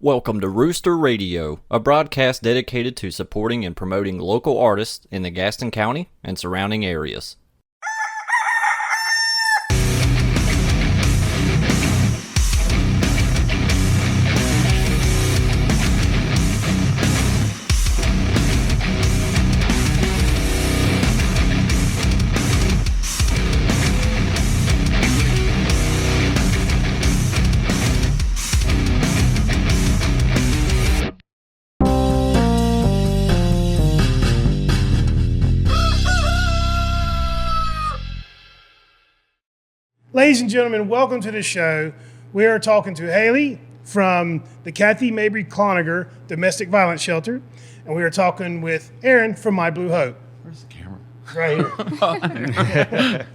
Welcome to Rooster Radio, a broadcast dedicated to supporting and promoting local artists in the Gaston County and surrounding areas. Ladies and gentlemen, welcome to the show. We are talking to Haley from the Cathy, Mabry, Clonniger Domestic Violence Shelter, and we are talking with Aaron from My Blue Hope. Where's the camera? Right here.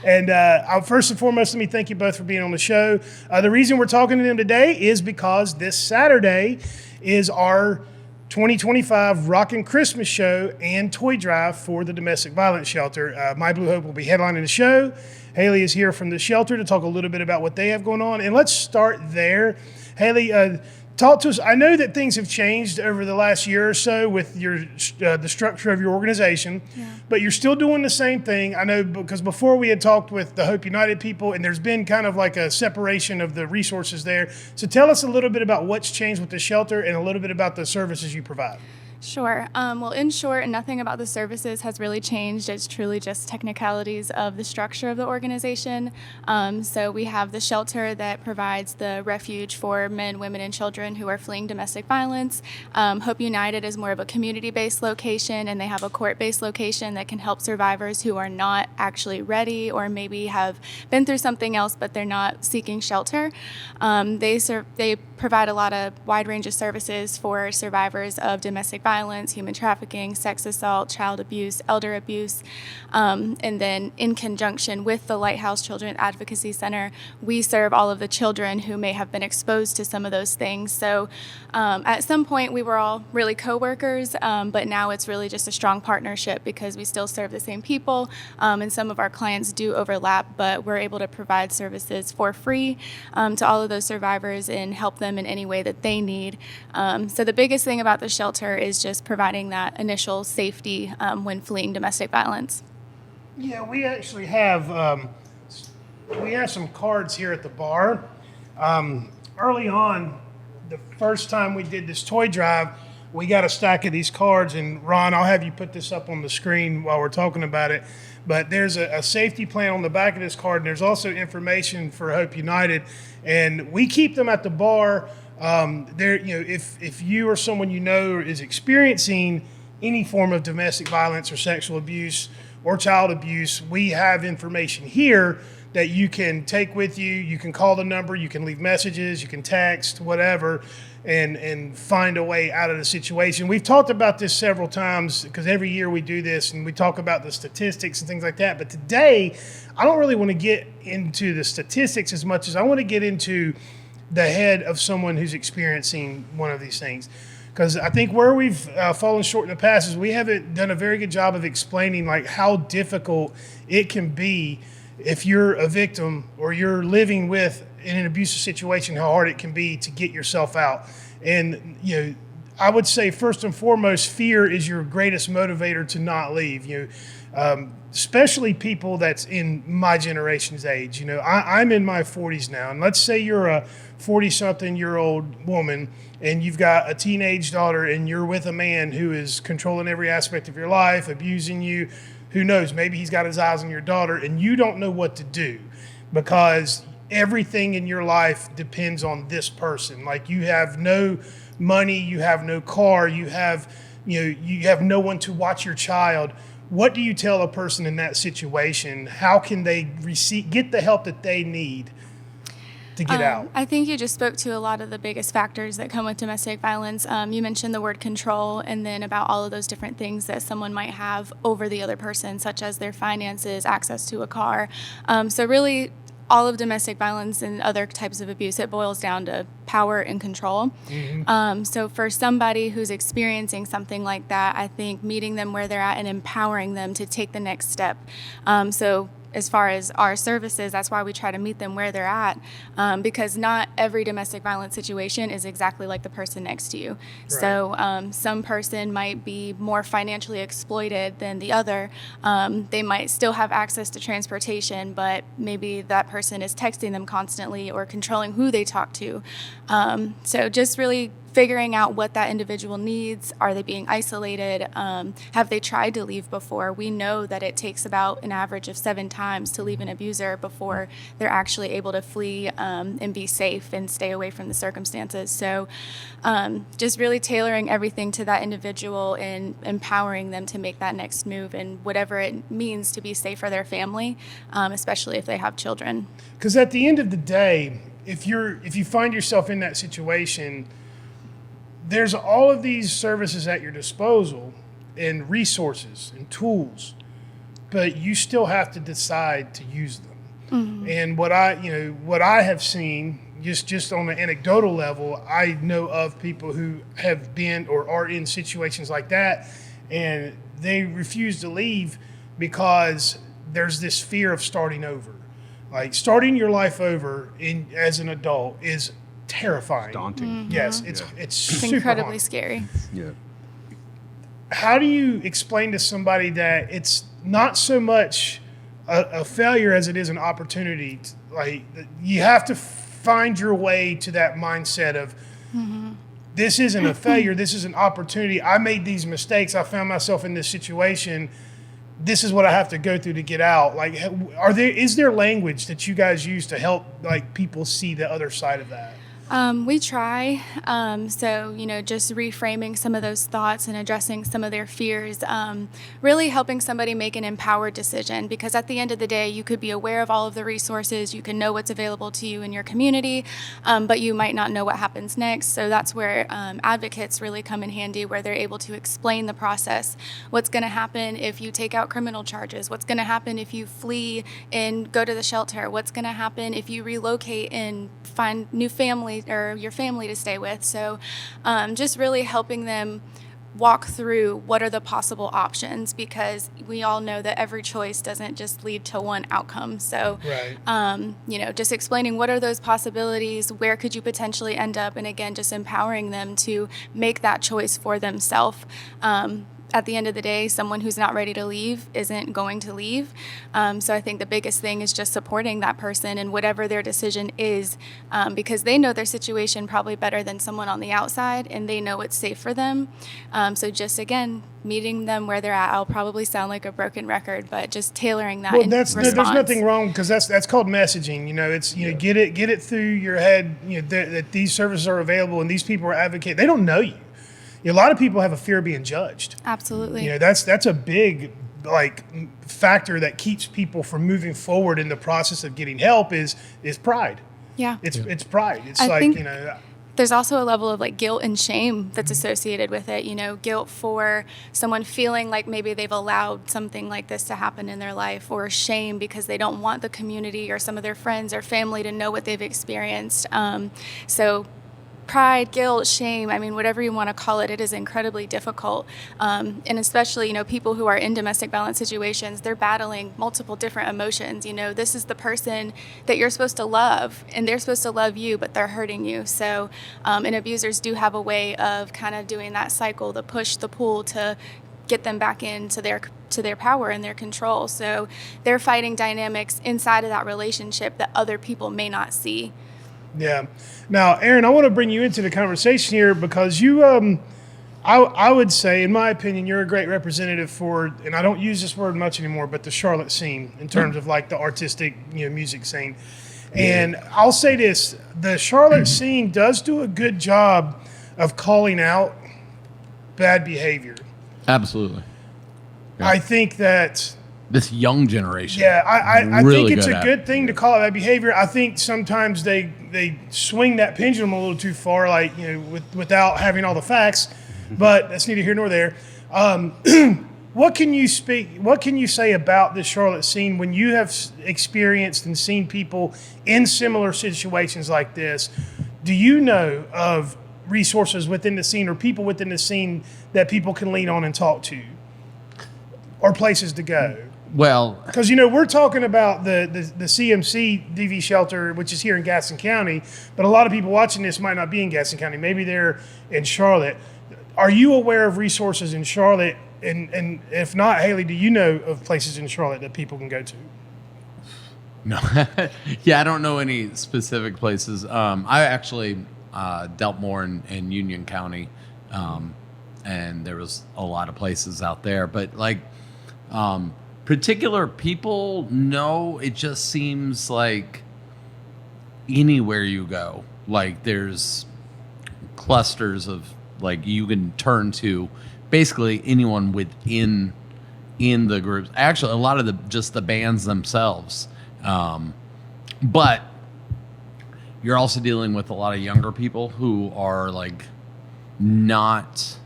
And first and foremost, let me thank you both for being on the show. The reason we're talking to them today is because this Saturday is our 2025 Rockin' Christmas Show and Toy Drive for the Domestic Violence Shelter. My Blue Hope will be headlining the show. Haley is here from the shelter to talk a little bit about what they have going on. And let's start there. Haley, talk to us. I know that things have changed over the last year or so with your the structure of your organization, but you're still doing the same thing. I know because before we had talked with the Hope United people, and there's been kind of like a separation of the resources there. So tell us a little bit about what's changed with the shelter and a little bit about the services you provide. Sure. Well, in short, nothing about the services has really changed. It's truly just technicalities of the structure of the organization. So we have the shelter that provides the refuge for men, women, and children who are fleeing domestic violence. Hope United is more of a community-based location, and they have a court-based location that can help survivors who are not actually ready or maybe have been through something else, but they're not seeking shelter. They provide a lot of wide range of services for survivors of domestic violence, human trafficking, sex assault, child abuse, elder abuse. And then in conjunction with the Lighthouse Children Advocacy Center, we serve all of the children who may have been exposed to some of those things. So at some point we were all really co-workers, but now it's really just a strong partnership because we still serve the same people, and some of our clients do overlap, but we're able to provide services for free to all of those survivors and help them in any way that they need. So the biggest thing about the shelter is just providing that initial safety when fleeing domestic violence. Yeah, we actually have some cards here at the bar. Early on, the first time we did this toy drive, we got a stack of these cards, and Ron, I'll have you put this up on the screen while we're talking about it. But there's a safety plan on the back of this card, and there's also information for Hope United, and we keep them at the bar. If you or someone you know is experiencing any form of domestic violence or sexual abuse or child abuse, we have information here that you can take with you. You can call the number, you can leave messages, you can text, whatever, and find a way out of the situation. We've talked about this several times because every year we do this and we talk about the statistics and things like that. But today, I don't really want to get into the statistics as much as I want to get into the head of someone who's experiencing one of these things. Because I think where we've fallen short in the past is we haven't done a very good job of explaining like how difficult it can be if you're a victim or you're living with in an abusive situation, how hard it can be to get yourself out. And I would say first and foremost, fear is your greatest motivator to not leave. Especially people that's in my generation's age. I'm in my 40s now, and let's say you're a 40-something-year-old woman and you've got a teenage daughter and you're with a man who is controlling every aspect of your life, abusing you. Who knows, maybe he's got his eyes on your daughter and you don't know what to do because everything in your life depends on this person. Like you have no money, you have no car, you have no one to watch your child. What do you tell a person in that situation? How can they get the help that they need to get out? I think you just spoke to a lot of the biggest factors that come with domestic violence. You mentioned the word control, and then about all of those different things that someone might have over the other person, such as their finances, access to a car. So really, all of domestic violence and other types of abuse, it boils down to power and control. Mm-hmm. So for somebody who's experiencing something like that, I think meeting them where they're at and empowering them to take the next step. So as far as our services, that's why we try to meet them where they're at, because not every domestic violence situation is exactly like the person next to you. Right. So some person might be more financially exploited than the other. They might still have access to transportation, but maybe that person is texting them constantly or controlling who they talk to. So just really figuring out what that individual needs. Are they being isolated? Have they tried to leave before? We know that it takes about an average of 7 times to leave an abuser before they're actually able to flee and be safe and stay away from the circumstances. So just really tailoring everything to that individual and empowering them to make that next move and whatever it means to be safe for their family, especially if they have children. Because at the end of the day, if you find yourself in that situation, there's all of these services at your disposal and resources and tools, but you still have to decide to use them. Mm-hmm. And what I have seen, just on an anecdotal level, I know of people who have been or are in situations like that, and they refuse to leave because there's this fear of starting over. Like starting your life over as an adult is terrifying. Daunting. Mm-hmm. Yes, it's super incredibly haunting. scary. Yeah. How do you explain to somebody that it's not so much a failure as it is an opportunity? Like you have to find your way to that mindset of this isn't a failure, this is an opportunity. I made these mistakes. I found myself in this situation. This is what I have to go through to get out. Like, is there language that you guys use to help like people see the other side of that? We try. So, just reframing some of those thoughts and addressing some of their fears, really helping somebody make an empowered decision, because at the end of the day, you could be aware of all of the resources, you can know what's available to you in your community, but you might not know what happens next. So that's where advocates really come in handy, where they're able to explain the process. What's going to happen if you take out criminal charges? What's going to happen if you flee and go to the shelter? What's going to happen if you relocate and find new family or your family to stay with? So just really helping them walk through what are the possible options, because we all know that every choice doesn't just lead to one outcome. So, right. Just explaining what are those possibilities, where could you potentially end up, and again, just empowering them to make that choice for themselves. At the end of the day, someone who's not ready to leave isn't going to leave. So I think the biggest thing is just supporting that person in whatever their decision is, because they know their situation probably better than someone on the outside, and they know it's safe for them. So just, again, meeting them where they're at. I'll probably sound like a broken record, but just tailoring that there's nothing wrong, because that's called messaging. It's get it through your head, that these services are available and these people are advocating. They don't know you. A lot of people have a fear of being judged. Absolutely. That's a big factor that keeps people from moving forward in the process of getting help is pride. Yeah. It's pride. It's there's also a level of guilt and shame that's associated with it. Guilt for someone feeling like maybe they've allowed something like this to happen in their life, or shame because they don't want the community or some of their friends or family to know what they've experienced. So pride, guilt, shame, whatever you want to call it, it is incredibly difficult. And especially, people who are in domestic violence situations, they're battling multiple different emotions. This is the person that you're supposed to love, and they're supposed to love you, but they're hurting you. So, and abusers do have a way of kind of doing that cycle, the push, the pull, to get them back into their power and their control. So they're fighting dynamics inside of that relationship that other people may not see. Yeah. Now, Aaron, I want to bring you into the conversation here because you, I would say, in my opinion, you're a great representative for, and I don't use this word much anymore, but the Charlotte scene in terms of the artistic, music scene. And I'll say this, the Charlotte scene does do a good job of calling out bad behavior. Absolutely. Yeah. I think that this young generation. Yeah, I really think it's a good thing to call it that behavior. I think sometimes they swing that pendulum a little too far, without having all the facts. But that's neither here nor there. What can you say about the Charlotte scene when you have experienced and seen people in similar situations like this? Do you know of resources within the scene or people within the scene that people can lean on and talk to, or places to go? Well, Because, we're talking about the CMC DV shelter, which is here in Gaston County, but a lot of people watching this might not be in Gaston County. Maybe they're in Charlotte. Are you aware of resources in Charlotte? And if not, Haley, do you know of places in Charlotte that people can go to? no. Yeah, I don't know any specific places. I actually dealt more in Union County, and there was a lot of places out there. But like particular people, no, it just seems like anywhere you go, like there's clusters of like you can turn to basically anyone within the groups. Actually, a lot of the bands themselves. But you're also dealing with a lot of younger people who are like not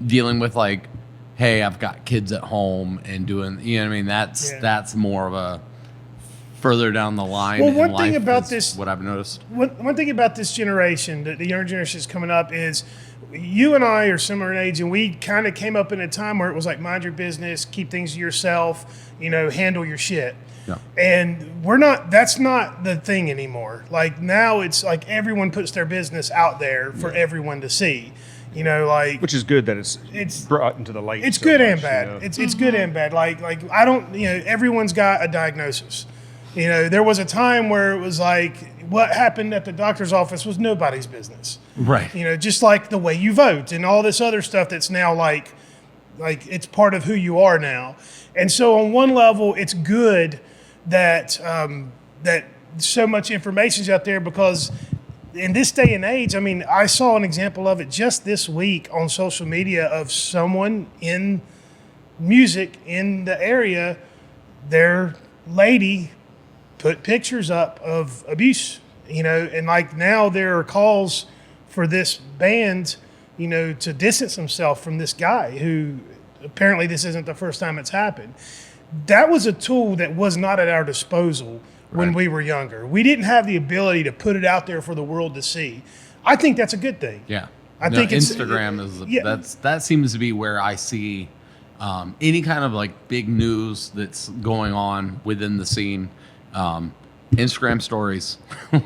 dealing with like, hey, I've got kids at home and doing, you know what I mean? That's more of a further down the line. Well, in one thing life about is this, what I've noticed. one thing about this generation, the younger generation that's coming up, is you and I are similar in age, and we kind of came up in a time where it was like mind your business, keep things to yourself, handle your shit. Yeah. And that's not the thing anymore. Like now it's like everyone puts their business out there for everyone to see. Which is good that it's brought into the light. It's so good much, and bad. It's good and bad. Like I don't, everyone's got a diagnosis. There was a time where it was like what happened at the doctor's office was nobody's business. Right. Just like the way you vote and all this other stuff that's now like it's part of who you are now. And so on one level, it's good that that so much information's out there, because in this day and age, I mean, I saw an example of it just this week on social media of someone in music in the area, their lady put pictures up of abuse, and like now there are calls for this band, to distance himself from this guy who apparently this isn't the first time it's happened. That was a tool that was not at our disposal when we were younger. We didn't have the ability to put it out there for the world to see. I think that's a good thing. Yeah. I think Instagram that seems to be where I see any kind of like big news that's going on within the scene. Instagram stories,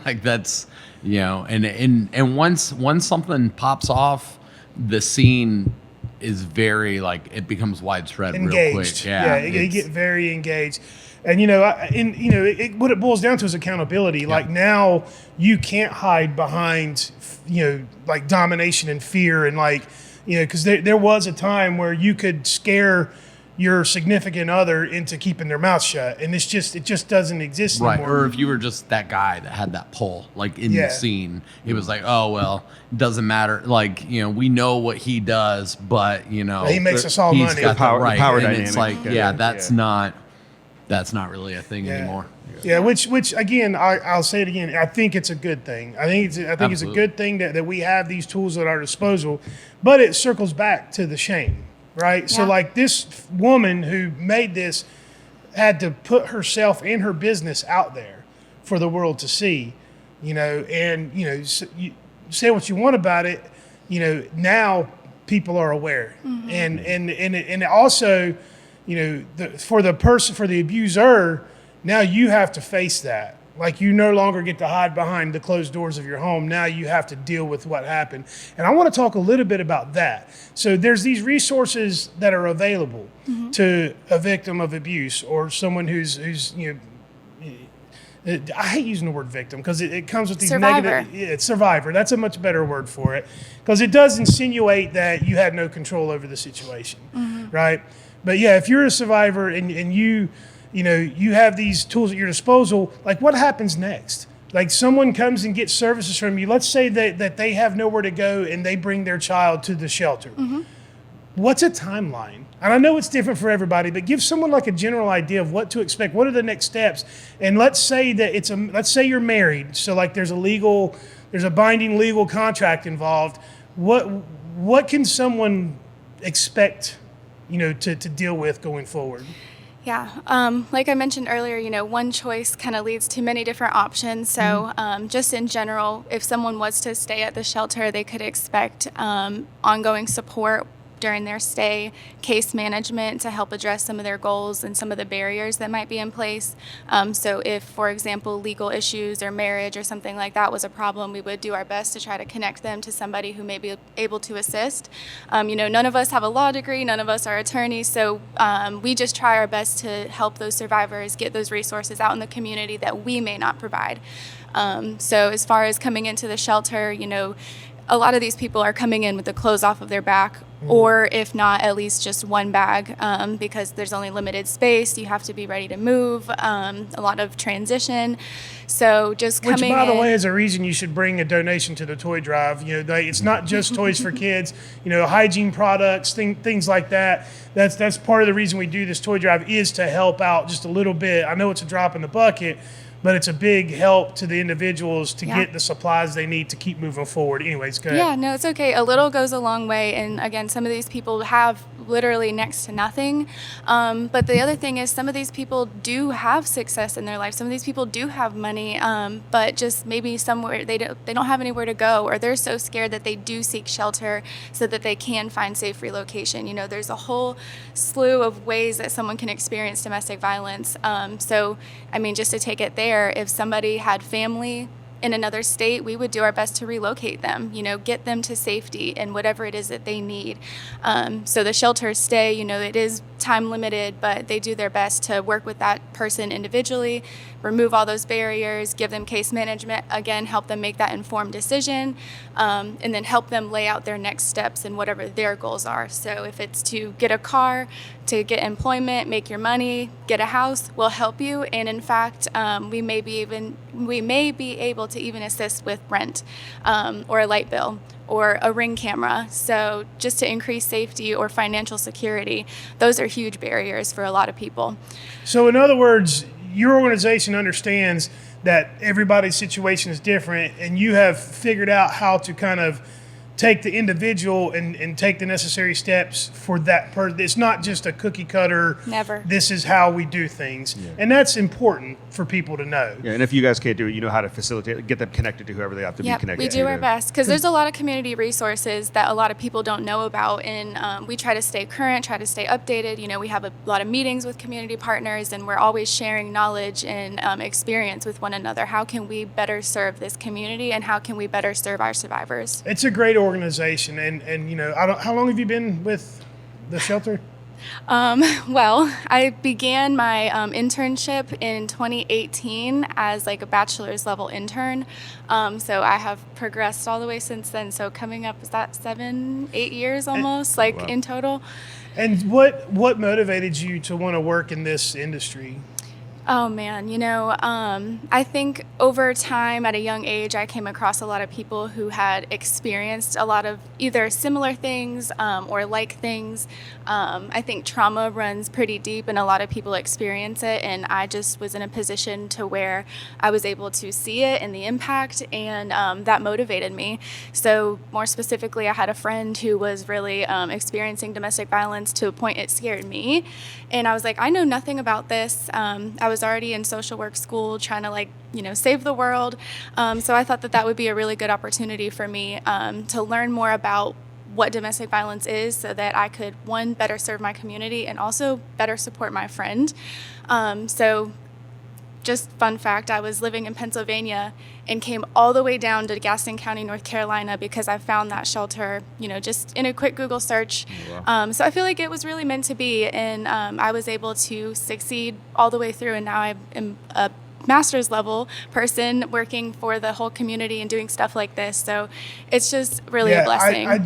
like that's, and once something pops off, the scene is very like it becomes widespread engaged. Real quick. Yeah, you get very engaged. And what it boils down to is accountability. Yeah. Like now, you can't hide behind like domination and fear, and like because there was a time where you could scare your significant other into keeping their mouth shut, and it just doesn't exist anymore. Or if you were just that guy that had that pull, like in the scene, it was like, oh well, it doesn't matter. Like we know what he does, but he makes us all he's money. got Power the right, dynamic. and it's like, that's not really a thing anymore. Yeah, which again, I'll say it again. I think it's a good thing. I think it's a good thing that we have these tools at our disposal, but it circles back to the shame, right? Yeah. So like this woman who made this had to put herself and her business out there for the world to see, and you say what you want about it, now people are aware, and it also, for the abuser. Now you have to face that. Like you no longer get to hide behind the closed doors of your home. Now you have to deal with what happened. And I want to talk a little bit about that. So there's these resources that are available to a victim of abuse or someone who's I hate using the word victim because it comes with these negative. It's survivor. That's a much better word for it because it does insinuate that you had no control over the situation, right? But yeah, if you're a survivor and you have these tools at your disposal, like what happens next? Like someone comes and gets services from you. Let's say that they have nowhere to go and they bring their child to the shelter. What's a timeline? And I know it's different for everybody, but give someone like a general idea of what to expect. What are the next steps? And let's say that let's say you're married. So like there's a binding legal contract involved. What can someone expect, to deal with going forward? Yeah, like I mentioned earlier, one choice kind of leads to many different options. So just in general, if someone was to stay at the shelter, they could expect ongoing support during their stay, case management to help address some of their goals and some of the barriers that might be in place. So if, for example, legal issues or marriage or something like that was a problem, we would do our best to try to connect them to somebody who may be able to assist. None of us have a law degree, none of us are attorneys, so we just try our best to help those survivors get those resources out in the community that we may not provide. So as far as coming into the shelter, a lot of these people are coming in with the clothes off of their back, or if not, at least just one bag, because there's only limited space. You have to be ready to move, a lot of transition. So just coming in. Which, by the way, is a reason you should bring a donation to the toy drive. It's not just toys for kids. Hygiene products, things like that. That's part of the reason we do this toy drive, is to help out just a little bit. I know it's a drop in the bucket, but it's a big help to the individuals to get the supplies they need to keep moving forward. Anyways, go ahead. Yeah, no, it's okay. A little goes a long way. And again, some of these people have literally next to nothing. But the other thing is, some of these people do have success in their life. Some of these people do have money, but just maybe somewhere they don't have anywhere to go, or they're so scared that they do seek shelter so that they can find safe relocation. There's a whole slew of ways that someone can experience domestic violence. Just to take it there, if somebody had family in another state, we would do our best to relocate them, get them to safety and whatever it is that they need. So the shelters stay, it is time limited, but they do their best to work with that person individually, remove all those barriers, give them case management, again, help them make that informed decision, and then help them lay out their next steps and whatever their goals are. So if it's to get a car, to get employment, make your money, get a house, we'll help you. And in fact, we may be able to even assist with rent, or a light bill, or a Ring camera. So just to increase safety or financial security, those are huge barriers for a lot of people. So in other words, your organization understands that everybody's situation is different, and you have figured out how to kind of take the individual and take the necessary steps for that person. It's not just a cookie cutter. Never. This is how we do things. Yeah. And that's important for people to know. Yeah, and if you guys can't do it, you know how to facilitate, get them connected to whoever they have to be connected to. We do our best, because there's a lot of community resources that a lot of people don't know about, and we try to stay current, try to stay updated. We have a lot of meetings with community partners, and we're always sharing knowledge and experience with one another. How can we better serve this community, and how can we better serve our survivors? It's a great organization, and how long have you been with the shelter? Well, I began my internship in 2018 as like a bachelor's level intern. So I have progressed all the way since then. So coming up, is that 7-8 years almost, in total? And what motivated you to want to work in this industry? Oh man, I think over time at a young age, I came across a lot of people who had experienced a lot of either similar things or like things. I think trauma runs pretty deep, and a lot of people experience it, and I just was in a position to where I was able to see it and the impact, and that motivated me. So more specifically, I had a friend who was really experiencing domestic violence to a point it scared me, and I was like, I know nothing about this. I was already in social work school trying to save the world. So I thought that would be a really good opportunity for me to learn more about what domestic violence is, so that I could, one, better serve my community and also better support my friend. So just fun fact, I was living in Pennsylvania and came all the way down to Gaston County, North Carolina, because I found that shelter, just in a quick Google search. Wow. So I feel like it was really meant to be, and I was able to succeed all the way through, and now I am a master's level person working for the whole community and doing stuff like this. So it's just really a blessing. I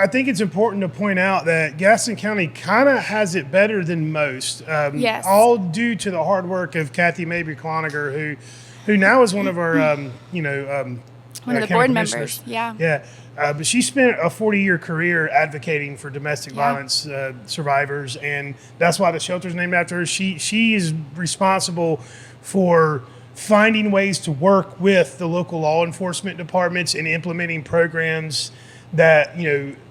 think it's important to point out that Gaston County kind of has it better than most. Yes. All due to the hard work of Cathy Mabry Clonniger, who now is one of our, one of the board members. Yeah. Yeah. But she spent a 40-year career advocating for domestic violence survivors, and that's why the shelter's named after her. She is responsible for finding ways to work with the local law enforcement departments and implementing programs that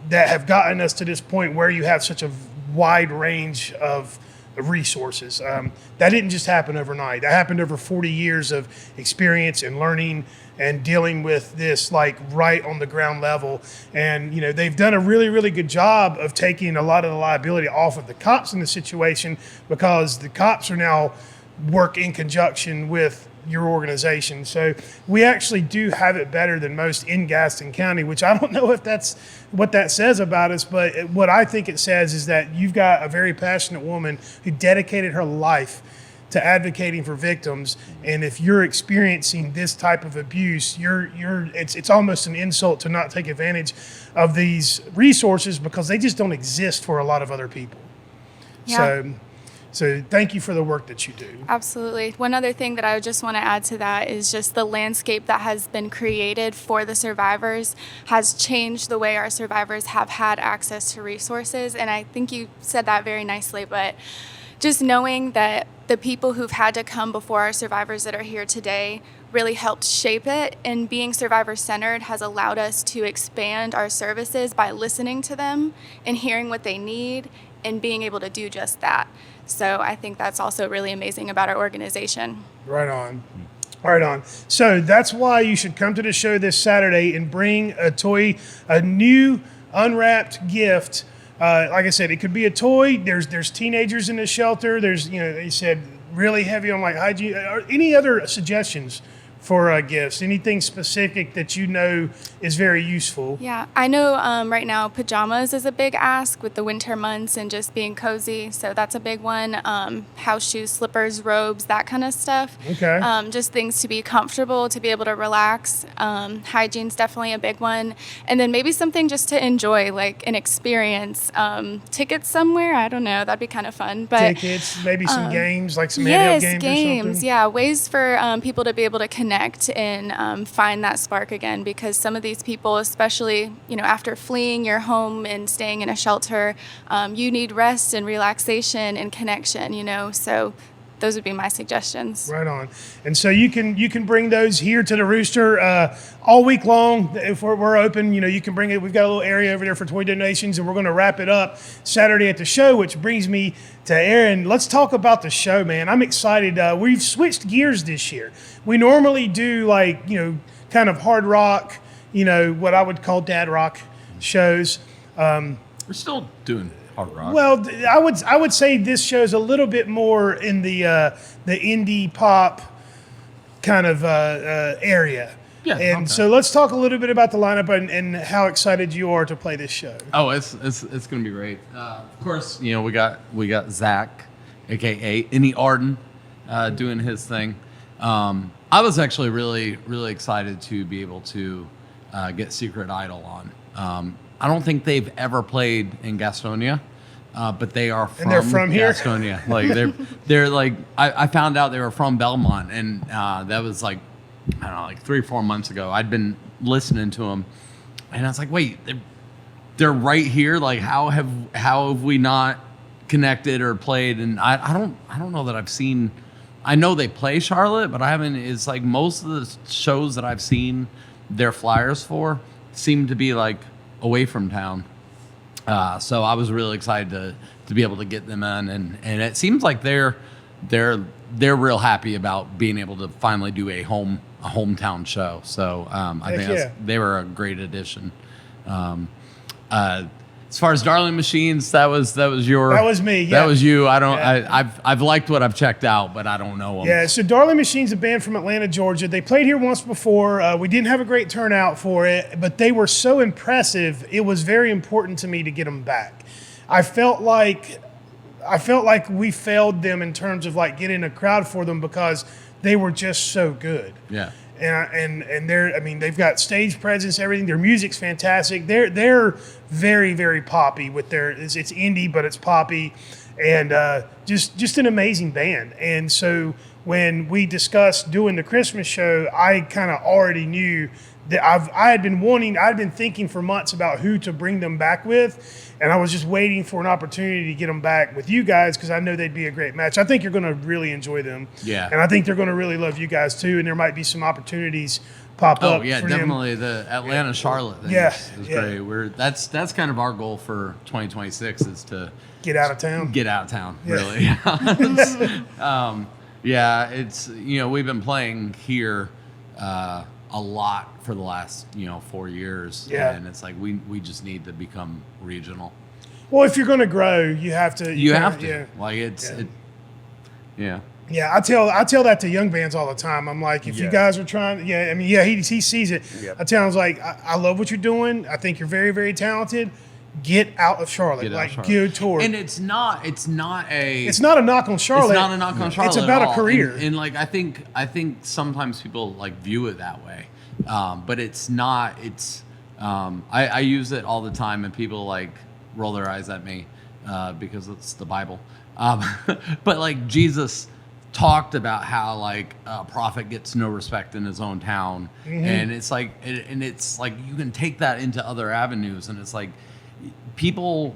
have gotten us to this point where you have such a wide range of resources. That didn't just happen overnight. That happened over 40 years of experience and learning and dealing with this like right on the ground level. And, you know, they've done a really, really good job of taking a lot of the liability off of the cops in the situation, because the cops are now work in conjunction with your organization. So we actually do have it better than most in Gaston County, which I don't know if that's what that says about us, but what I think it says is that you've got a very passionate woman who dedicated her life to advocating for victims. And if you're experiencing this type of abuse, it's almost an insult to not take advantage of these resources, because they just don't exist for a lot of other people. Yeah. So thank you for the work that you do. Absolutely. One other thing that I would just want to add to that is just the landscape that has been created for the survivors has changed the way our survivors have had access to resources. And I think you said that very nicely, but just knowing that the people who've had to come before our survivors that are here today really helped shape it, and being survivor-centered has allowed us to expand our services by listening to them and hearing what they need and being able to do just that. So I think that's also really amazing about our organization. Right on. Right on. So that's why you should come to the show this Saturday and bring a new unwrapped gift. Like I said, it could be a toy. There's teenagers in the shelter. There's, you know, they said really heavy on like hygiene. Any other suggestions for gifts? Anything specific that you know is very useful? Yeah, I know right now pajamas is a big ask with the winter months and just being cozy. So that's a big one. House shoes, slippers, robes, that kind of stuff. Okay. Just things to be comfortable, to be able to relax. Hygiene's definitely a big one. And then maybe something just to enjoy, like an experience. Tickets somewhere, I don't know. That'd be kind of fun. But tickets, maybe some games, like some yes, handheld games or something? Yeah, ways for people to be able to connect and find that spark again, because some of these people, especially, you know, after fleeing your home and staying in a shelter, you need rest and relaxation and connection, you know, so those would be my suggestions. Right on. And so you can bring those here to the Rooster all week long. If we're open, you know, you can bring it. We've got a little area over there for toy donations, and we're going to wrap it up Saturday at the show, which brings me to Aaron. Let's talk about the show, man. I'm excited. We've switched gears this year. We normally do like, you know, kind of hard rock, you know, what I would call dad rock shows. We're still doing hard rock. Well, I would say this show's a little bit more in the indie pop kind of area. Yeah. And okay. so let's talk a little bit about the lineup and how excited you are to play this show. Oh, it's gonna be great. Of course, you know, we got Zach, aka Ennie Arden, doing his thing. I was actually really, really excited to be able to get Secret Idol on. I don't think they've ever played in Gastonia, but they are from, And they're from here? Gastonia. Like they're like I found out they were from Belmont, and that was like, I don't know, like 3 or 4 months ago. I'd been listening to them, and I was like, wait, they're right here. Like how have we not connected or played? And I don't know that I've seen. I know they play Charlotte, but I haven't. It's like most of the shows that I've seen their flyers for seem to be like away from town. So I was really excited to be able to get them in, and it seems like they're real happy about being able to finally do a hometown show. So I think they were a great addition. As far as Darling Machines, that was your. That was me. Yeah. That was you. I don't. Yeah. I've liked what I've checked out, but I don't know them. Yeah. So Darling Machine's a band from Atlanta, Georgia. They played here once before. We didn't have a great turnout for it, but they were so impressive. It was very important to me to get them back. I felt like we failed them in terms of like getting a crowd for them because they were just so good. Yeah. And they've got stage presence, everything. Their music's fantastic. They're very, very poppy with it's indie, but it's poppy, and just an amazing band. And so when we discussed doing the Christmas show, I kind of already knew that I'd been thinking for months about who to bring them back with, and I was just waiting for an opportunity to get them back with you guys because I know they'd be a great match. I think you're going to really enjoy them. Yeah. And I think they're going to really love you guys too, and there might be some opportunities pop up. Oh yeah, for them. definitely the Atlanta Charlotte thing Yeah, is yeah. great. That's kind of our goal for 2026 is to Get out of town. get out of town. Yeah. Really, yeah. It's we've been playing here a lot for the last 4 years. Yeah. And it's like we just need to become regional. Well, if you're going to grow, you have to. You have to. Yeah. Like it's yeah. Yeah, I tell that to young bands all the time. I'm like, if you Yeah. guys are trying, he sees it. Yep. I tell him, I was like, I love what you're doing. I think you're very, very talented. Get out of Charlotte. Get out like, of Charlotte. go tour. And it's not a it's not a knock on Charlotte. It's not a knock on Charlotte. It's about at a all. career. And like I think sometimes people like view it that way, but it's not. It's I use it all the time, and people like roll their eyes at me because it's the Bible. But like Jesus talked about how like a prophet gets no respect in his own town, and it's like you can take that into other avenues, and it's like. People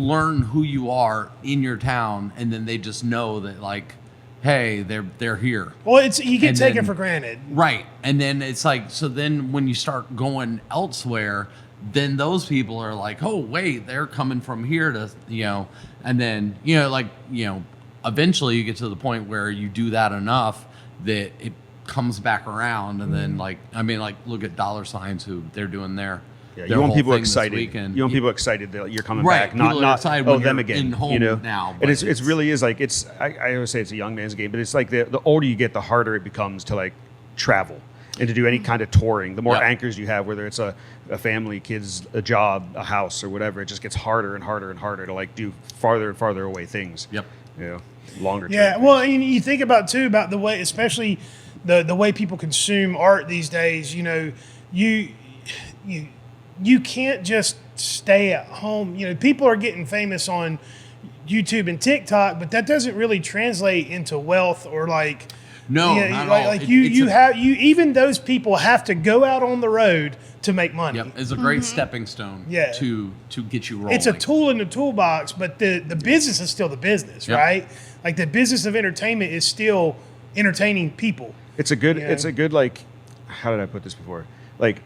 learn who you are in your town, and then they just know that like, hey, they're here, Well, you get And taken then- for granted. right? And then it's like, so then when you start going elsewhere, then those people are like, oh wait, they're coming from here to and then eventually you get to the point where you do that enough that it comes back around, and then like look at Dollar Signs who they're doing their. Yeah, their you want whole people thing this excited. weekend. You want people excited that you're coming Right, back, not people are excited when them you're again. in home now, and but it's it's- really is like I always say it's a young man's game, but it's like the older you get, the harder it becomes to like travel and to do any kind of touring. The more Yep. anchors you have, whether it's a family, kids, a job, a house, or whatever, it just gets harder and harder and harder to like do farther and farther away things. Yep. Longer. Yeah, term well, things. and you think about too about the way, especially the way people consume art these days. You can't just stay at home. People are getting famous on YouTube and TikTok, but that doesn't really translate into wealth or like. No, Yeah, not like, at all. like It- you, it's you a- have you even those people have to go out on the road to make money. Yep, it's a great stepping stone. Yeah. To get you rolling. It's a tool in the toolbox, but the business is still the business, Yep. right? Like the business of entertainment is still entertaining people. It's a good. Yeah. It's a good like. How did I put this before? Like,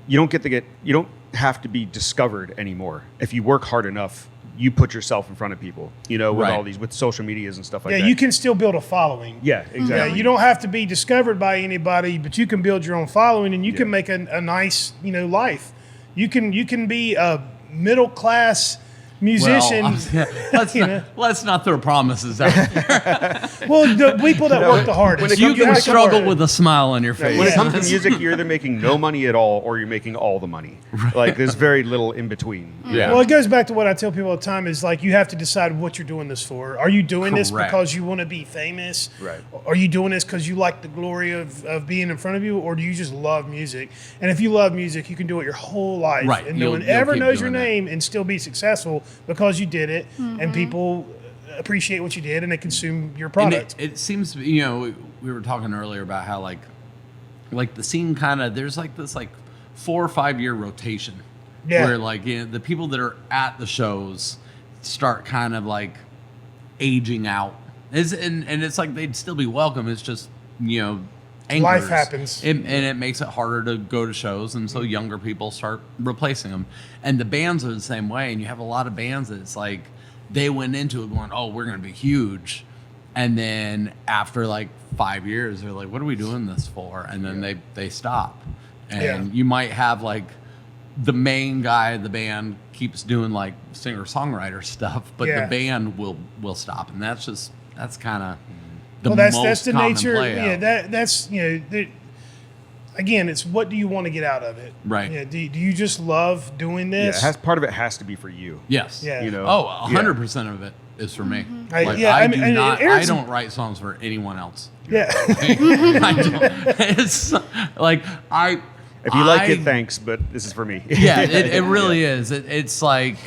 you don't have to be discovered anymore. If you work hard enough, you put yourself in front of people. With Right. all these with social medias and stuff like Yeah, that. you can still build a following. Yeah, Yeah, exactly. you don't have to be discovered by anybody, but you can build your own following, and you can make a nice, life. You can be a middle class musician. let's not throw promises out there. Well, the people that work the hardest. when it You comes can to have to struggle work. with a smile on your face. When it Yeah. comes to music, you're either making no money at all or you're making all the money. Like there's very little in between. Yeah. Well, it goes back to what I tell people all the time is like you have to decide what you're doing this for. Are you doing this Correct. because you want to be famous? Right. Are you doing this because you like the glory of being in front of you, or do you just love music? And if you love music, you can do it your whole life, Right. and no You'll one ever keep knows your doing that. name and still be successful because you did it, and people appreciate what you did and they consume your And product. it seems to be, we were talking earlier about how like the scene kind of there's like this like 4 or 5 year rotation Yeah. where like the people that are at the shows start kind of like aging out. And it's like they'd still be welcome. It's just anchors. Life happens. And it makes it harder to go to shows, and so younger people start replacing them. And the bands are the same way. And you have a lot of bands that it's like they went into it going, "Oh, we're going to be huge," and then after like 5 years, they're like, "What are we doing this for?" And then they stop. And Yeah. you might have like the main guy of the band keeps doing like singer songwriter stuff, but Yeah. the band will stop, and that's kind of the Well, most that's the common nature. play Yeah, out. that's again, it's what do you want to get out of it? Right. Yeah. Do you just love doing Yeah, this? part of it has to be for you. Yes. Yeah. Oh, 100% of it is for me. Like, I do not. I don't write songs for anyone else. Yeah. I don't. It's like If you like it, thanks, but this is for me. Yeah, it really is. It's like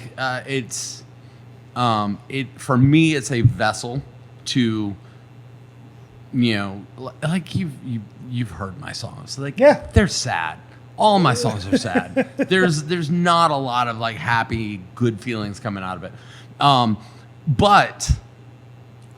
it's for me. It's a vessel to like you've heard my songs. Like Yeah. they're sad. All my songs are sad. There's not a lot of like happy, good feelings coming out of it. But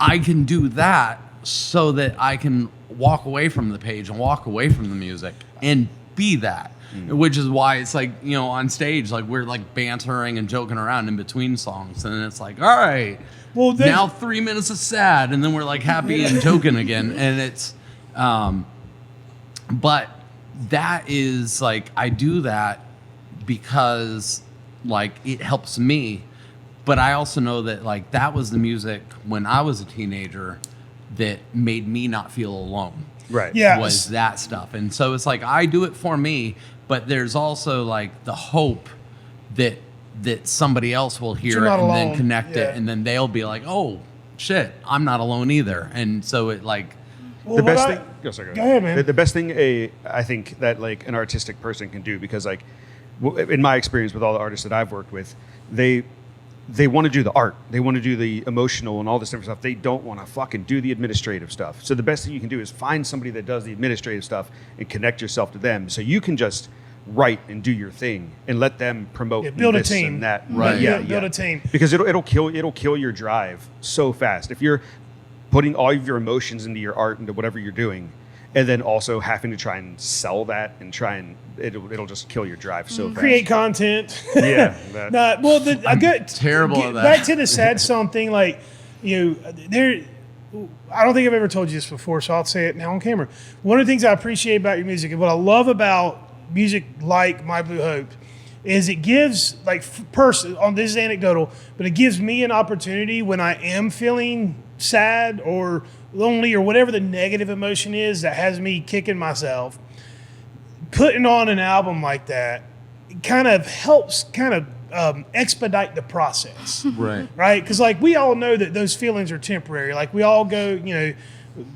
I can do that so that I can walk away from the page and walk away from the music and be that. Which is why it's like, you know, on stage, like we're like bantering and joking around in between songs. And then it's like, all right, Well, now 3 minutes of sad. And then we're like happy and joking again. And it's, but that is like, I do that because like it helps me. But I also know that like that was the music when I was a teenager that made me not feel alone. Right. Yeah. Was that stuff. And so it's like I do it for me, but there's also like the hope that somebody else will hear you're it not and alone. then connect Yeah. it, and then they'll be like, oh shit, I'm not alone either. And so it like Well, The what best I- thing. Go, sorry, Go ahead, man. The best thing I think that like an artistic person can do, because like in my experience with all the artists that I've worked with, they want to do the art, they want to do the emotional and all this different stuff. They don't want to fucking do the administrative stuff. So the best thing you can do is find somebody that does the administrative stuff and connect yourself to them, so you can just write and do your thing and let them promote Yeah, build a this team. and that. Right. Yeah, Build a team. because it'll kill your drive so fast if you're putting all of your emotions into your art, into whatever you're doing, and then also having to try and sell that and try and it'll just kill your drive so fast. Create content. Yeah, that- Nah, well, I got terrible at that. Back to the sad song thing, like, you know, there. I don't think I've ever told you this before, so I'll say it now on camera. One of the things I appreciate about your music, and what I love about music like My Blue Hope, is it gives, like, this is anecdotal, but it gives me an opportunity when I am feeling sad or lonely or whatever the negative emotion is that has me kicking myself. Putting on an album like that kind of helps expedite the process. right. Right? Because like we all know that those feelings are temporary. Like we all go, you know,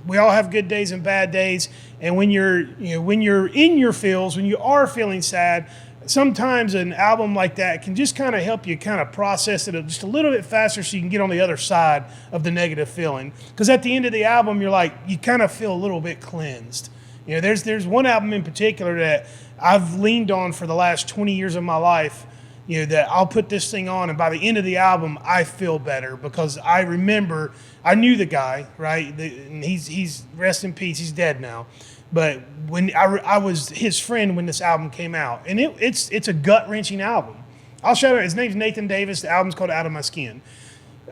we all have good days and bad days. And when you're in your feels, when you are feeling sad, sometimes an album like that can just kind of help you kind of process it just a little bit faster, so you can get on the other side of the negative feeling. Because at the end of the album, you're like, you kind of feel a little bit cleansed. You know, there's one album in particular that I've leaned on for the last 20 years of my life, you know, that I'll put this thing on, and by the end of the album, I feel better because I remember, I knew the guy, right? And he's rest in peace, he's dead now. But when I was his friend when this album came out, and it's a gut-wrenching album. I'll shout out, his name's Nathan Davis, the album's called Out of My Skin.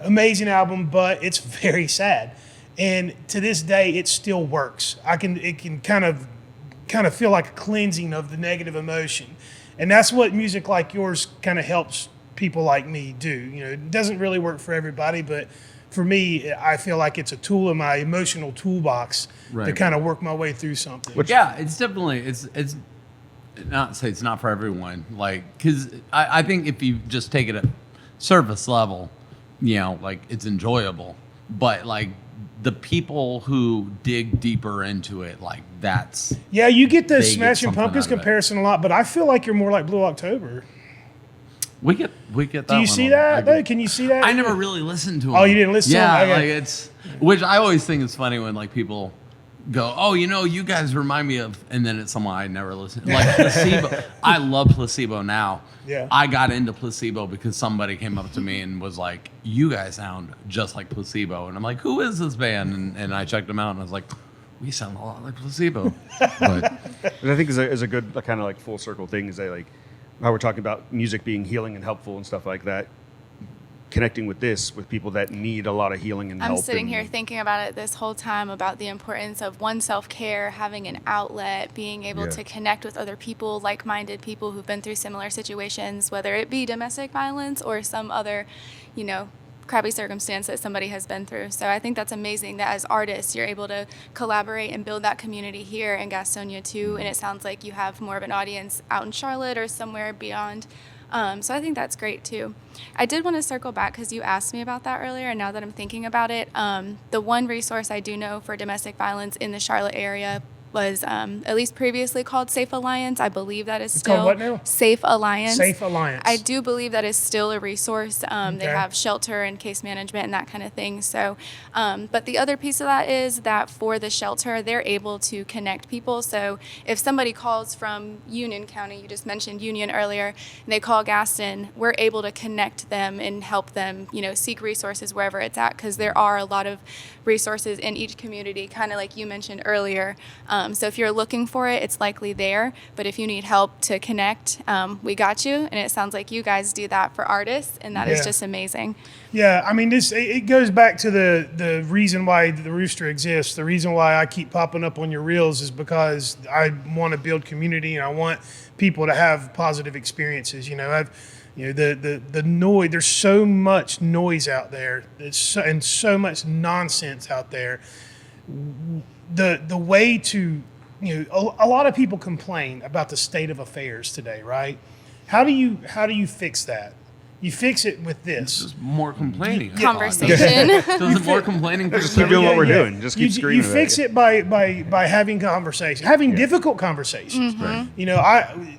Amazing album, but it's very sad. And to this day, it still works. It can kind of feel like a cleansing of the negative emotion. And that's what music like yours kind of helps people like me do. You know, it doesn't really work for everybody, but for me, I feel like it's a tool in my emotional toolbox to Right. kind of work my way through something. Yeah, it's definitely it's not to say it's not for everyone. Like, because I think if you just take it at surface level, you know, like it's enjoyable. But like the people who dig deeper into it, like that's Yeah, you get the They get Smashing something Pumpkins out of it. comparison a lot, but I feel like you're more like Blue October. we get that. Do you one see on- that? I though? get- Can you see that? I never really listened to them. Oh, you didn't listen to yeah, 'em? Okay. like it's which I always think is funny when like people go, oh, you know, you guys remind me of, and then it's someone I never listened to. Like Placebo. I love Placebo now. Yeah. I got into Placebo because somebody came up to me and was like, you guys sound just like Placebo. And I'm like, who is this band? And I checked them out and I was like, we sound a lot like Placebo. But Which I think is a good kind of like full circle thing, is that like how we're talking about music being healing and helpful and stuff like that. Connecting with this with people that need a lot of healing and I'm help. sitting and- here thinking about it this whole time about the importance of one self-care, having an outlet, being able Yeah. to connect with other people, like-minded people who've been through similar situations, whether it be domestic violence or some other, you know, crappy circumstance that somebody has been through. So I think that's amazing that as artists, you're able to collaborate and build that community here in Gastonia too. And it sounds like you have more of an audience out in Charlotte or somewhere beyond. So I think that's great too. I did want to circle back because you asked me about that earlier, and now that I'm thinking about it, the one resource I do know for domestic violence in the Charlotte area was at least previously called Safe Alliance. I believe that is It's still called what now? Safe Alliance. Safe Alliance. I do believe that is still a resource. They Okay. have shelter and case management and that kind of thing. So, but the other piece of that is that for the shelter, they're able to connect people. So if somebody calls from Union County, you just mentioned Union earlier, and they call Gaston, we're able to connect them and help them, seek resources wherever it's at, because there are a lot of resources in each community, kind of like you mentioned earlier. So if you're looking for it, it's likely there. But if you need help to connect, we got you. And it sounds like you guys do that for artists, and that is Yeah. just amazing. Yeah, I mean, it goes back to the reason why the Rooster exists. The reason why I keep popping up on your reels is because I want to build community, and I want people to have positive experiences. The noise. There's so much noise out there. And so much nonsense out there. The way to, a lot of people complain about the state of affairs today, right? How do you fix that? You fix it with this. Just more complaining. Conversation. Doesn't more complaining Just keep doing what we're doing. Just keep you screaming. You fix it by having conversations, having difficult conversations. Mm-hmm.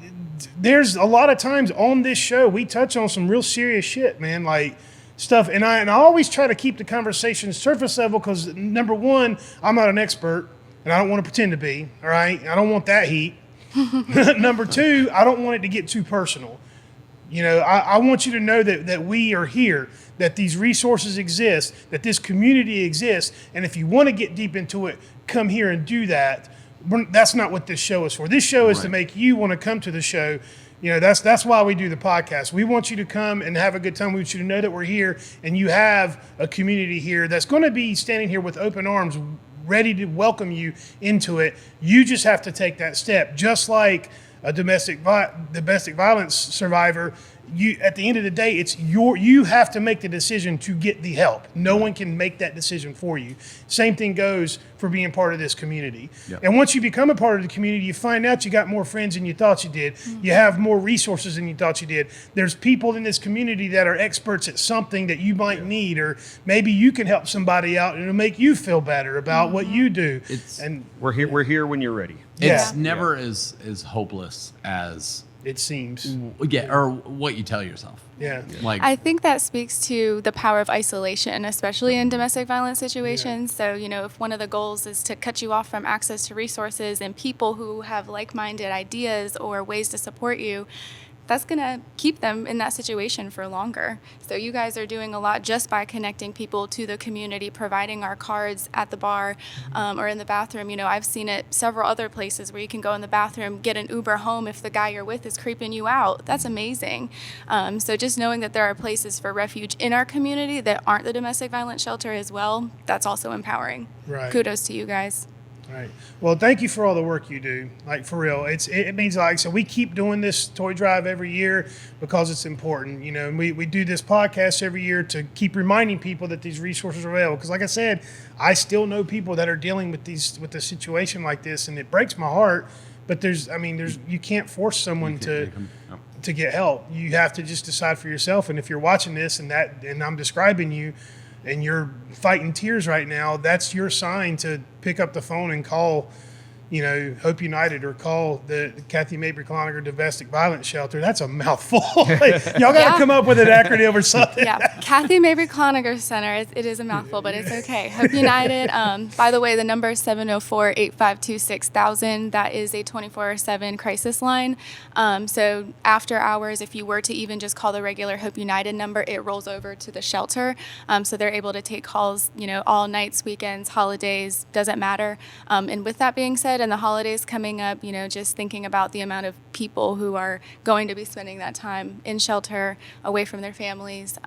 There's a lot of times on this show we touch on some real serious shit, man, like stuff, and I always try to keep the conversation surface level because number one, I'm not an expert and I don't want to pretend to be. All right, I don't want that heat. Number two, I don't want it to get too personal. I want you to know that we are here, that these resources exist, that this community exists, and if you want to get deep into it, come here and do that. That's not what this show is for. This show is to make you want to come to the show. That's why we do the podcast. We want you to come and have a good time. We want you to know that we're here, and you have a community here that's going to be standing here with open arms, ready to welcome you into it. You just have to take that step, just like a domestic violence survivor. At the end of the day, you have to make the decision to get the help. No one can make that decision for you. Same thing goes for being part of this community. Yep. And once you become a part of the community, you find out you got more friends than you thought you did. Mm-hmm. You have more resources than you thought you did. There's people in this community that are experts at something that you might need, or maybe you can help somebody out and it'll make you feel better about what you do. We're here when you're ready. It's never as hopeless as it seems. Or what you tell yourself. Yeah. I think that speaks to the power of isolation, especially in domestic violence situations. So, if one of the goals is to cut you off from access to resources and people who have like-minded ideas or ways to support you, that's going to keep them in that situation for longer. So you guys are doing a lot just by connecting people to the community, providing our cards at the bar or in the bathroom. I've seen it several other places where you can go in the bathroom, get an Uber home if the guy you're with is creeping you out. That's amazing. So just knowing that there are places for refuge in our community that aren't the domestic violence shelter as well, that's also empowering. Right. Kudos to you guys. Right. Well, thank you for all the work you do. Like, for real. It means, so we keep doing this toy drive every year because it's important. And we do this podcast every year to keep reminding people that these resources are available. Because like I said, I still know people that are dealing with a situation like this, and it breaks my heart. But you can't force someone to get help. You have to just decide for yourself. And if you're watching this and I'm describing you, and you're fighting tears right now, that's your sign to pick up the phone and call, Hope United, or call the Cathy Mabry Clonniger Domestic Violence Shelter. That's a mouthful. Y'all got to come up with an acronym or something. Yeah, Cathy Mabry Clonniger Center. It is a mouthful, but it's okay. Hope United. By the way, the number is 704-852-6000. That is a 24/7 crisis line. So after hours, if you were to even just call the regular Hope United number, it rolls over to the shelter. So they're able to take calls, all nights, weekends, holidays, doesn't matter. And with that being said, and the holidays coming up, just thinking about the amount of people who are going to be spending that time in shelter, away from their families,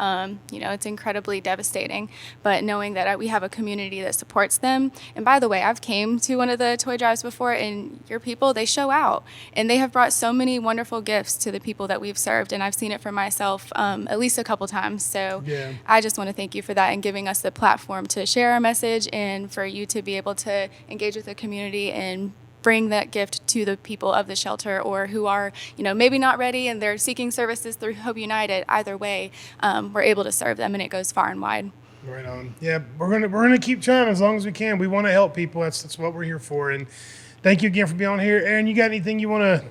it's incredibly devastating. But knowing that we have a community that supports them. And by the way, I've came to one of the toy drives before, and your people, they show out. And they have brought so many wonderful gifts to the people that we've served. And I've seen it for myself at least a couple times. So I just want to thank you for that and giving us the platform to share our message, and for you to be able to engage with the community and bring that gift to the people of the shelter, or who are, maybe not ready and they're seeking services through Hope United. Either way, we're able to serve them, and it goes far and wide. Right on. Yeah, we're gonna keep trying as long as we can. We want to help people. That's what we're here for. And thank you again for being on here. Aaron, you got anything you want to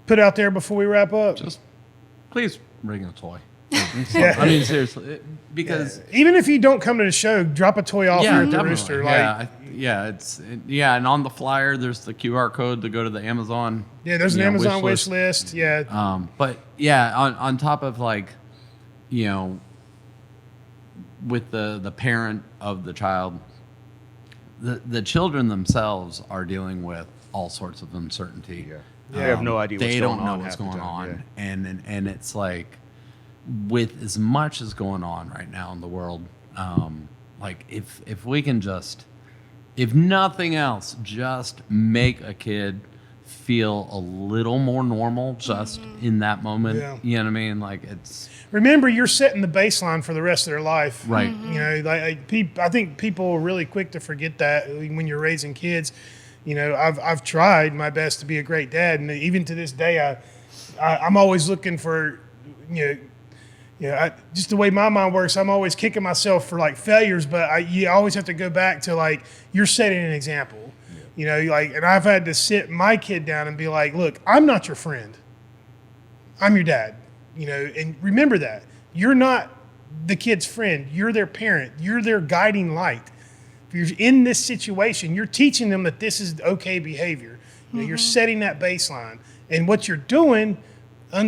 put out there before we wrap up? Just please bring a toy. Yeah. I mean, seriously, because Even if you don't come to the show, drop a toy off here at the definitely. Rooster. And on the flyer, there's the QR code to go to the Amazon. Yeah, there's an Amazon wish list. Yeah. But yeah, on top of like, with the parent of the child, the children themselves are dealing with all sorts of uncertainty. Yeah. They have no idea what's They going don't know on what's half the going time, on, and it's like, with as much as going on right now in the world, like if we can just, if nothing else, just make a kid feel a little more normal just in that moment. Yeah. You know what I mean? Like it's Remember, you're setting the baseline for the rest of their life. right. I think people are really quick to forget that when you're raising kids. I've tried my best to be a great dad, and even to this day, I'm always looking for, just the way my mind works. I'm always kicking myself for like failures, but you always have to go back to like you're setting an example. And I've had to sit my kid down and be like, look, I'm not your friend. I'm your dad. And remember that you're not the kid's friend. You're their parent. You're their guiding light. If you're in this situation, you're teaching them that this is okay behavior. You're setting that baseline. And what you're doing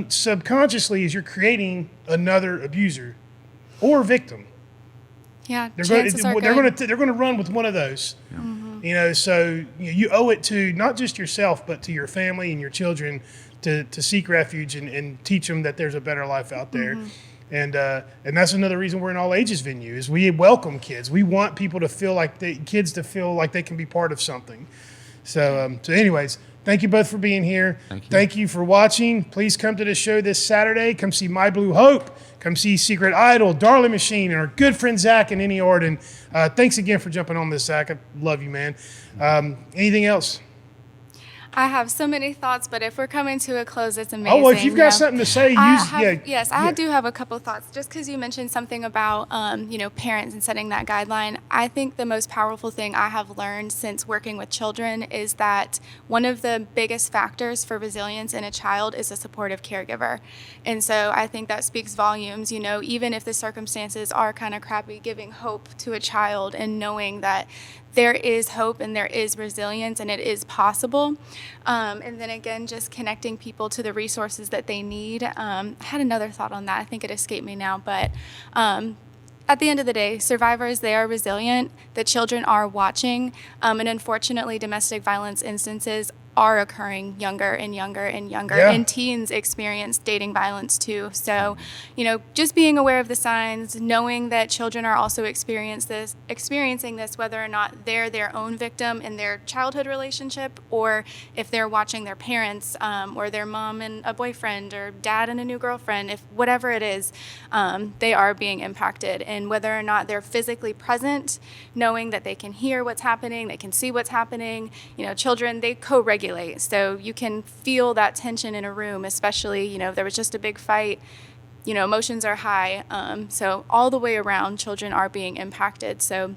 subconsciously is you're creating another abuser or victim. Yeah, They're chances are good. going to run with one of those. So you owe it to not just yourself, but to your family and your children to seek refuge and teach them that there's a better life out there. And that's another reason we're an all ages venue is we welcome kids. We want people to feel like kids to feel like they can be part of something. So anyways, thank you both for being here. Thank you for watching. Please come to the show this Saturday. Come see My Blue Hope. Come see Secret Idol, Darling Machine, and our good friend Zach and Ennie Arden. Thanks again for jumping on this, Zach. I love you, man. Anything else? I have so many thoughts, but if we're coming to a close, it's amazing. Oh, well, if you've got something to say, I do have a couple thoughts. Just because you mentioned something about, parents and setting that guideline, I think the most powerful thing I have learned since working with children is that one of the biggest factors for resilience in a child is a supportive caregiver. And so I think that speaks volumes, even if the circumstances are kind of crappy, giving hope to a child and knowing that there is hope and there is resilience and it is possible. And then again, just connecting people to the resources that they need. I had another thought on that. I think it escaped me now, but at the end of the day, survivors, they are resilient. The children are watching. And unfortunately, domestic violence instances are occurring younger and younger and younger. Yeah. And teens experience dating violence too. So, just being aware of the signs, knowing that children are also experiencing this, whether or not they're their own victim in their childhood relationship, or if they're watching their parents or their mom and a boyfriend or dad and a new girlfriend, if whatever it is, they are being impacted. And whether or not they're physically present, knowing that they can hear what's happening, they can see what's happening. Children, they co-regulate. So you can feel that tension in a room, especially, if there was just a big fight, emotions are high. So all the way around, children are being impacted. So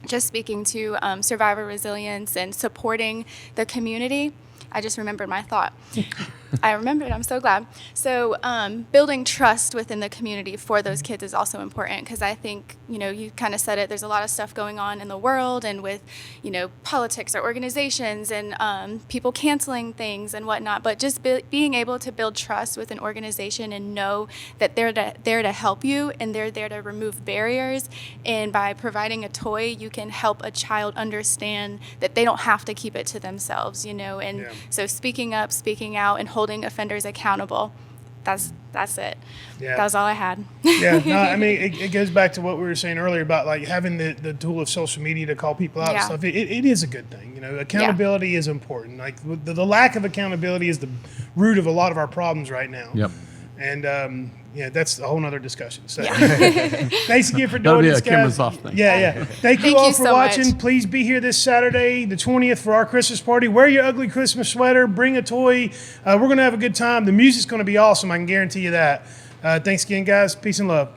just speaking to survivor resilience and supporting the community, I just remembered my thought. I remembered. I'm so glad. So building trust within the community for those kids is also important because I think, you kind of said it, there's a lot of stuff going on in the world and with, politics or organizations and people canceling things and whatnot. But just being able to build trust with an organization and know that they're there to help you and they're there to remove barriers. And by providing a toy, you can help a child understand that they don't have to keep it to themselves, And so speaking up, speaking out, and holding offenders accountable. That's it. Yeah. That was all I had. Yeah, no, I mean, it goes back to what we were saying earlier about like having the tool of social media to call people out and stuff. It is a good thing. Accountability is important. Like the lack of accountability is the root of a lot of our problems right now. Yep. And that's a whole nother discussion. So thanks again for doing this, guys. Camera's off thing. Yeah. Thank you all for watching. Much. Please be here this Saturday, the 20th, for our Christmas party. Wear your ugly Christmas sweater. Bring a toy. We're going to have a good time. The music's going to be awesome. I can guarantee you that. Thanks again, guys. Peace and love.